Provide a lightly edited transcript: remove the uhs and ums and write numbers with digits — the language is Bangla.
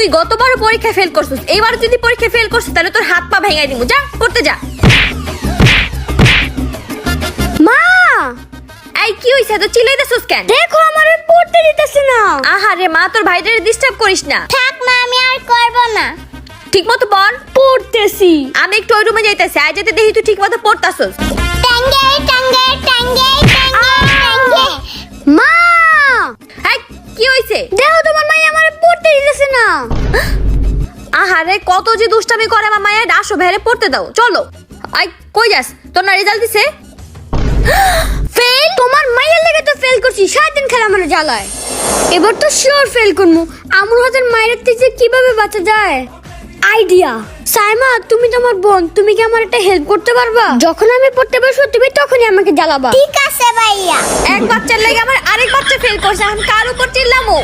তুই গতবার পরীক্ষা ফেল করছিস, এইবার যদি পরীক্ষা ফেল করছিস তাহলে তোর হাত পা ভেঙে দিমু। যা পড়তে যা। মা, এই কি হইছে? তো চিল্লাইতেছিস কেন? দেখো আমারে পড়তে দিতেছে না। আহারে মা, তোর ভাইটারে ডিস্টার্ব করিস না। থাক মা, আমি আর করব না। ঠিকমতো পড়। পড়তেছি। আমি একটু ওই রুমে যাইতেছি, আজ যেতে দেখি তুই ঠিকমতো পড়তাছস। টাঙ্গে টাঙ্গে টাঙ্গে টাঙ্গে। মা, এই কি হইছে? দেখো তোমার মাই আমারে পড়তে দিতেছে না। আহারে কত যে দুষ্টামি করে আমার মায়ের। আসো ভেরে পড়তে দাও, চলো। আই কই যাস? তোর না রেজাল্ট দিছে? ফেল? তোমার মাইয়ের লেগে তো ফেল করছি, সারাদিন খেলা মানে জ্বালায়। এবার তো শিওর ফেল করবো। আমার হাতের মায়ের থেকে কিভাবে বাঁচা যায়? আইডিয়া। সাইমা, তুমি তোমার বোন, তুমি কি আমার একটা হেল্প করতে পারবা? যখন আমি পড়তে বসবো তুমি তখনই আমাকে জ্বালাবা। ঠিক আছে ভাইয়া। এক বাচ্চার লাগে আমার আরেক বাচ্চা ফেল করছে, এখন কার উপর চিল্লামো?